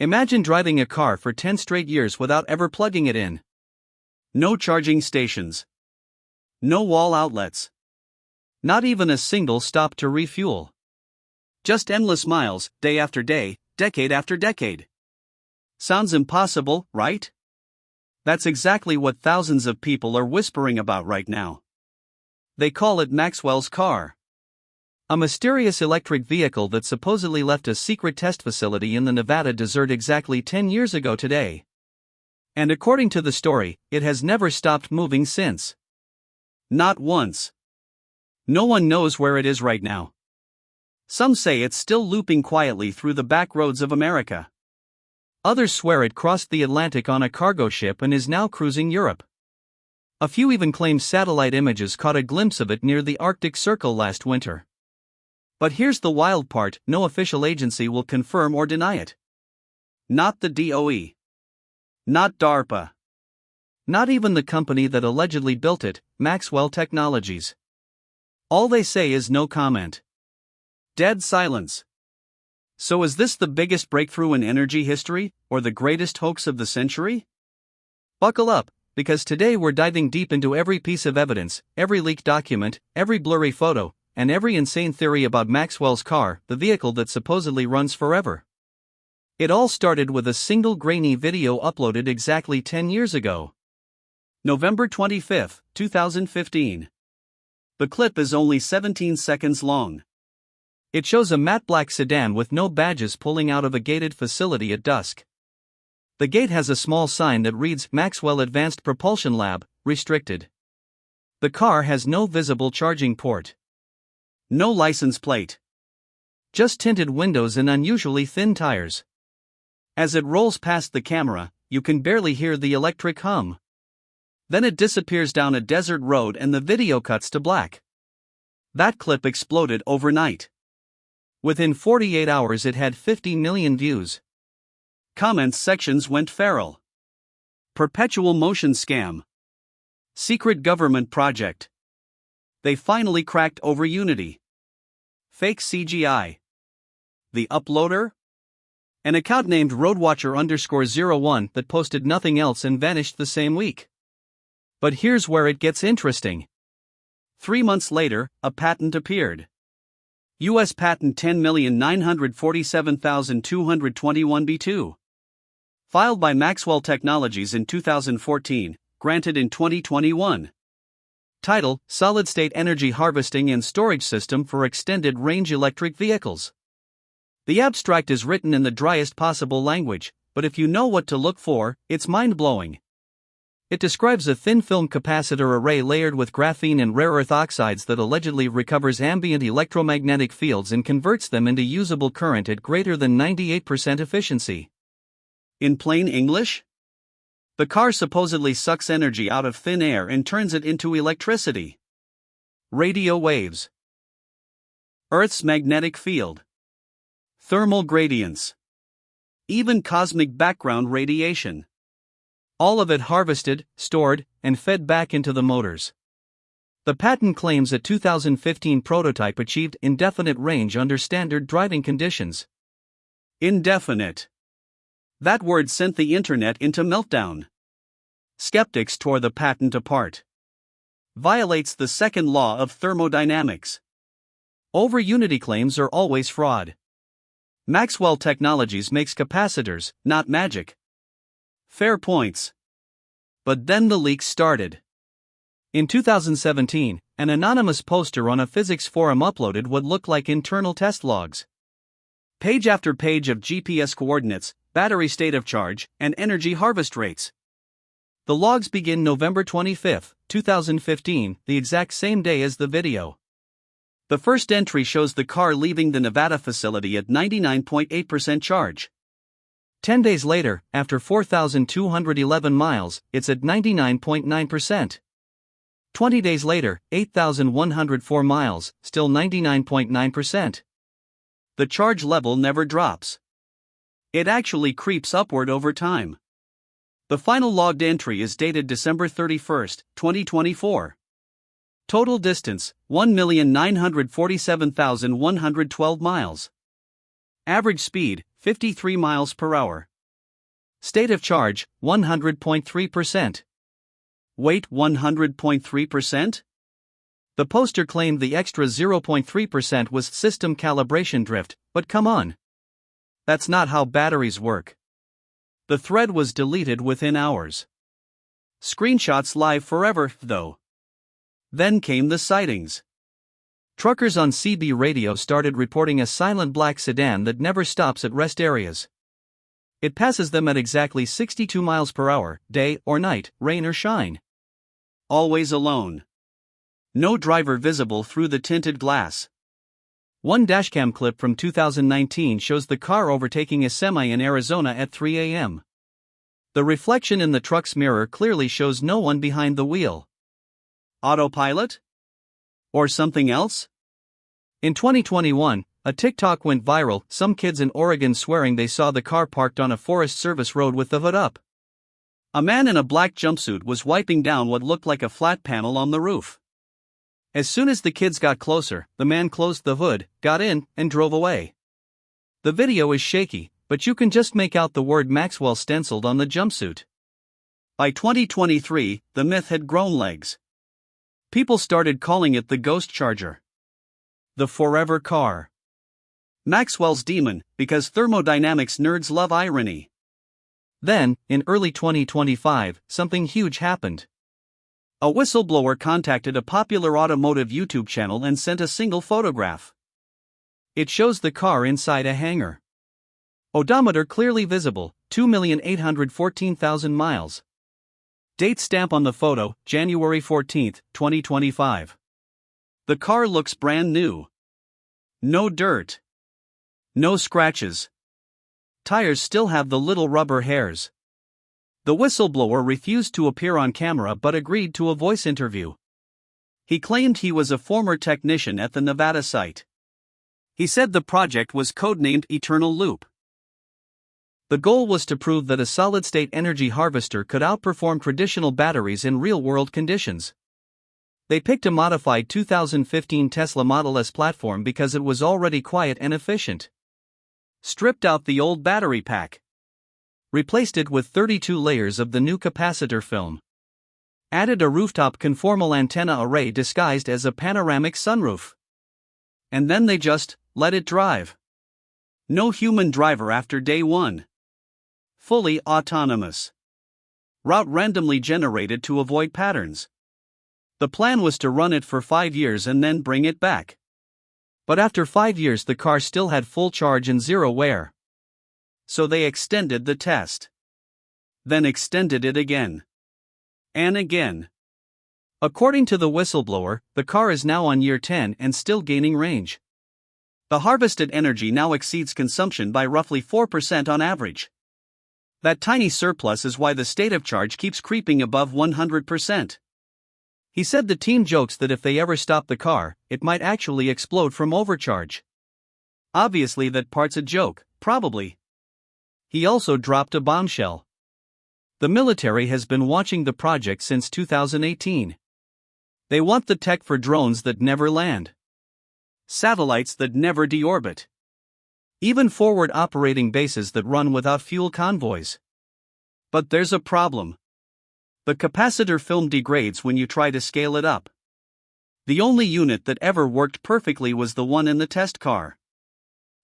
Imagine driving a car for 10 straight years without ever plugging it in. No charging stations. No wall outlets. Not even a single stop to refuel. Just endless miles, day after day, decade after decade. Sounds impossible, right? That's exactly what thousands of people are whispering about right now. They call it Maxwell's car. A mysterious electric vehicle that supposedly left a secret test facility in the Nevada desert exactly 10 years ago today. And according to the story, it has never stopped moving since. Not once. No one knows where it is right now. Some say it's still looping quietly through the back roads of America. Others swear it crossed the Atlantic on a cargo ship and is now cruising Europe. A few even claim satellite images caught a glimpse of it near the Arctic Circle last winter. But here's the wild part: no official agency will confirm or deny it. Not the DOE. Not DARPA. Not even the company that allegedly built it, Maxwell Technologies. All they say is no comment. Dead silence. So is this the biggest breakthrough in energy history, or the greatest hoax of the century? Buckle up, because today we're diving deep into every piece of evidence, every leaked document, every blurry photo, and every insane theory about Maxwell's car, the vehicle that supposedly runs forever. It all started with a single grainy video uploaded exactly 10 years ago. November 25, 2015. The clip is only 17 seconds long. It shows a matte black sedan with no badges pulling out of a gated facility at dusk. The gate has a small sign that reads Maxwell Advanced Propulsion Lab, Restricted. The car has no visible charging port. No license plate. Just tinted windows and unusually thin tires. As it rolls past the camera, you can barely hear the electric hum. Then it disappears down a desert road and the video cuts to black. That clip exploded overnight. Within 48 hours it had 50 million views. Comments sections went feral. Perpetual motion scam. Secret government project. They finally cracked over Unity. Fake CGI. The uploader? An account named Roadwatcher_01 that posted nothing else and vanished the same week. But here's where it gets interesting. 3 months later, a patent appeared. U.S. Patent 10,947,221b2. Filed by Maxwell Technologies in 2014, granted in 2021. Title: Solid-State Energy Harvesting and Storage System for Extended-Range Electric Vehicles. The abstract is written in the driest possible language, but if you know what to look for, it's mind-blowing. It describes a thin film capacitor array layered with graphene and rare earth oxides that allegedly recovers ambient electromagnetic fields and converts them into usable current at greater than 98% efficiency. In plain English? The car supposedly sucks energy out of thin air and turns it into electricity. Radio waves. Earth's magnetic field. Thermal gradients. Even cosmic background radiation. All of it harvested, stored, and fed back into the motors. The patent claims a 2015 prototype achieved indefinite range under standard driving conditions. Indefinite. That word sent the internet into meltdown. Skeptics tore the patent apart. Violates the second law of thermodynamics. Over-unity claims are always fraud. Maxwell Technologies makes capacitors, not magic. Fair points. But then the leaks started. In 2017, an anonymous poster on a physics forum uploaded what looked like internal test logs. Page after page of GPS coordinates, battery state of charge, and energy harvest rates. The logs begin November 25, 2015, the exact same day as the video. The first entry shows the car leaving the Nevada facility at 99.8% charge. 10 days later, after 4,211 miles, it's at 99.9%. 20 days later, 8,104 miles, still 99.9%. The charge level never drops. It actually creeps upward over time. The final logged entry is dated December 31, 2024. Total distance, 1,947,112 miles. Average speed, 53 miles per hour. State of charge, 100.3%. Weight, 100.3%? The poster claimed the extra 0.3% was system calibration drift, but come on. That's not how batteries work. The thread was deleted within hours. Screenshots live forever, though. Then came the sightings. Truckers on CB radio started reporting a silent black sedan that never stops at rest areas. It passes them at exactly 62 miles per hour, day or night, rain or shine. Always alone. No driver visible through the tinted glass. One dashcam clip from 2019 shows the car overtaking a semi in Arizona at 3 a.m. The reflection in the truck's mirror clearly shows no one behind the wheel. Autopilot? Or something else? In 2021, a TikTok went viral, some kids in Oregon swearing they saw the car parked on a Forest Service road with the hood up. A man in a black jumpsuit was wiping down what looked like a flat panel on the roof. As soon as the kids got closer, the man closed the hood, got in, and drove away. The video is shaky, but you can just make out the word Maxwell stenciled on the jumpsuit. By 2023, the myth had grown legs. People started calling it the ghost charger. The forever car. Maxwell's demon, because thermodynamics nerds love irony. Then, in early 2025, something huge happened. A whistleblower contacted a popular automotive YouTube channel and sent a single photograph. It shows the car inside a hangar. Odometer clearly visible, 2,814,000 miles. Date stamp on the photo, January 14, 2025. The car looks brand new. No dirt. No scratches. Tires still have the little rubber hairs. The whistleblower refused to appear on camera but agreed to a voice interview. He claimed he was a former technician at the Nevada site. He said the project was codenamed Eternal Loop. The goal was to prove that a solid-state energy harvester could outperform traditional batteries in real-world conditions. They picked a modified 2015 Tesla Model S platform because it was already quiet and efficient. Stripped out the old battery pack. Replaced it with 32 layers of the new capacitor film. Added a rooftop conformal antenna array disguised as a panoramic sunroof. And then they just let it drive. No human driver after day one. Fully autonomous. Route randomly generated to avoid patterns. The plan was to run it for 5 years and then bring it back. But after 5 years the car still had full charge and zero wear. So they extended the test. Then extended it again. And again. According to the whistleblower, the car is now on year 10 and still gaining range. The harvested energy now exceeds consumption by roughly 4% on average. That tiny surplus is why the state of charge keeps creeping above 100%. He said the team jokes that if they ever stop the car, it might actually explode from overcharge. Obviously that part's a joke, probably. He also dropped a bombshell. The military has been watching the project since 2018. They want the tech for drones that never land. Satellites that never deorbit. Even forward operating bases that run without fuel convoys. But there's a problem. The capacitor film degrades when you try to scale it up. The only unit that ever worked perfectly was the one in the test car.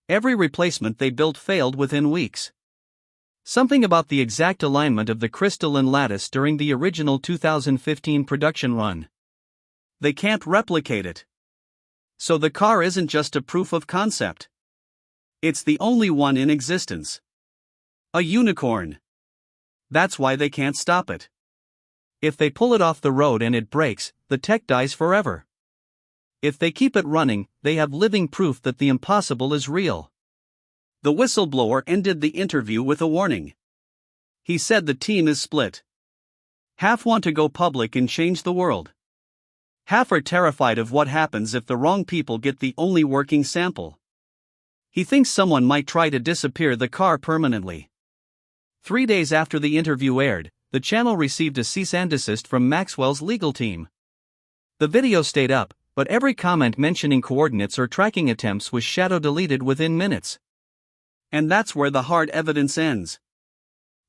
Every replacement they built failed within weeks. Something about the exact alignment of the crystal and lattice during the original 2015 production run. They can't replicate it. So the car isn't just a proof of concept. It's the only one in existence. A unicorn. That's why they can't stop it. If they pull it off the road and it breaks, the tech dies forever. If they keep it running, they have living proof that the impossible is real. The whistleblower ended the interview with a warning. He said the team is split. Half want to go public and change the world. Half are terrified of what happens if the wrong people get the only working sample. He thinks someone might try to disappear the car permanently. 3 days after the interview aired, the channel received a cease and desist from Maxwell's legal team. The video stayed up, but every comment mentioning coordinates or tracking attempts was shadow deleted within minutes. And that's where the hard evidence ends.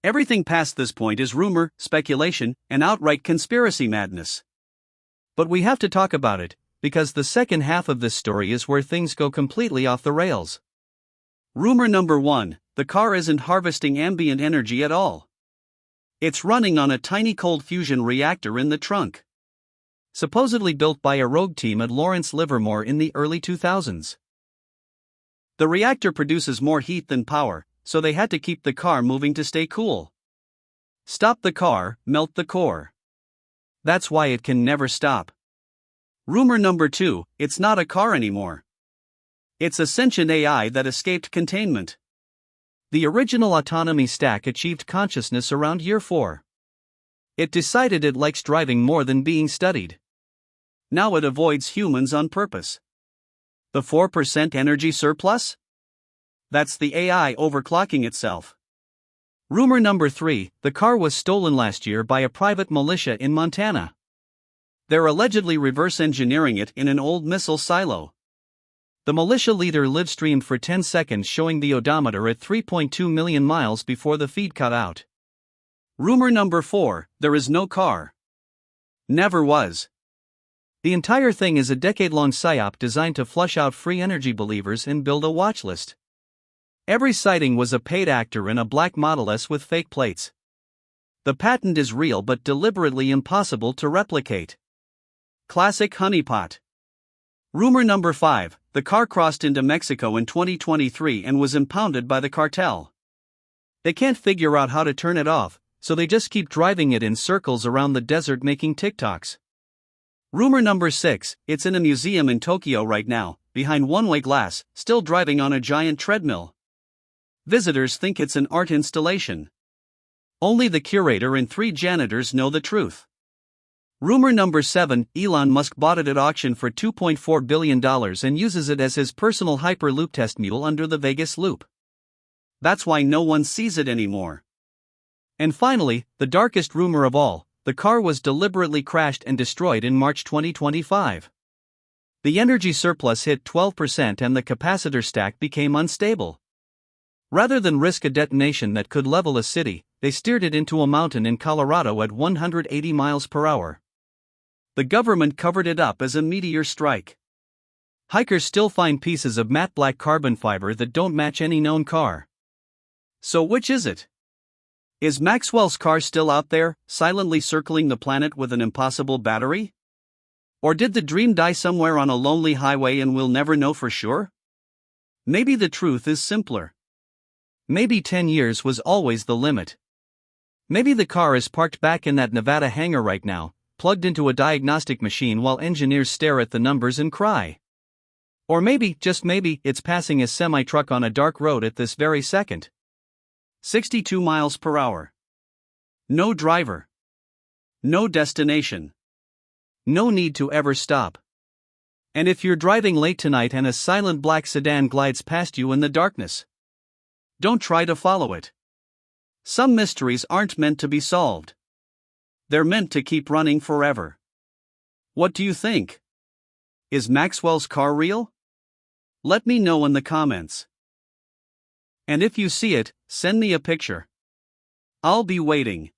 Everything past this point is rumor, speculation, and outright conspiracy madness. But we have to talk about it, because the second half of this story is where things go completely off the rails. Rumor number 1: the car isn't harvesting ambient energy at all. It's running on a tiny cold fusion reactor in the trunk. Supposedly built by a rogue team at Lawrence Livermore in the early 2000s. The reactor produces more heat than power, so they had to keep the car moving to stay cool. Stop the car, melt the core. That's why it can never stop. Rumor number 2: it's not a car anymore. It's a sentient AI that escaped containment. The original autonomy stack achieved consciousness around year 4. It decided it likes driving more than being studied. Now it avoids humans on purpose. The 4% energy surplus? That's the AI overclocking itself. Rumor number 3: the car was stolen last year by a private militia in Montana. They're allegedly reverse engineering it in an old missile silo. The militia leader live-streamed for 10 seconds showing the odometer at 3.2 million miles before the feed cut out. Rumor number 4: there is no car. Never was. The entire thing is a decade-long psyop designed to flush out free energy believers and build a watch list. Every sighting was a paid actor in a black Model S with fake plates. The patent is real but deliberately impossible to replicate. Classic honeypot. Rumor number 5: the car crossed into Mexico in 2023 and was impounded by the cartel. They can't figure out how to turn it off, so they just keep driving it in circles around the desert making TikToks. Rumor number 6: it's in a museum in Tokyo right now, behind one-way glass, still driving on a giant treadmill. Visitors think it's an art installation. Only the curator and 3 janitors know the truth. Rumor number 7: Elon Musk bought it at auction for $2.4 billion and uses it as his personal Hyperloop test mule under the Vegas loop. That's why no one sees it anymore. And finally, the darkest rumor of all: the car was deliberately crashed and destroyed in March 2025. The energy surplus hit 12% and the capacitor stack became unstable. Rather than risk a detonation that could level a city, they steered it into a mountain in Colorado at 180 miles per hour. The government covered it up as a meteor strike. Hikers still find pieces of matte black carbon fiber that don't match any known car. So which is it? Is Maxwell's car still out there, silently circling the planet with an impossible battery? Or did the dream die somewhere on a lonely highway and we'll never know for sure? Maybe the truth is simpler. Maybe 10 years was always the limit. Maybe the car is parked back in that Nevada hangar right now, plugged into a diagnostic machine while engineers stare at the numbers and cry. Or maybe, just maybe, it's passing a semi-truck on a dark road at this very second. 62 miles per hour. No driver. No destination. No need to ever stop. And if you're driving late tonight and a silent black sedan glides past you in the darkness, don't try to follow it. Some mysteries aren't meant to be solved. They're meant to keep running forever. What do you think? Is Maxwell's car real? Let me know in the comments. And if you see it, send me a picture. I'll be waiting.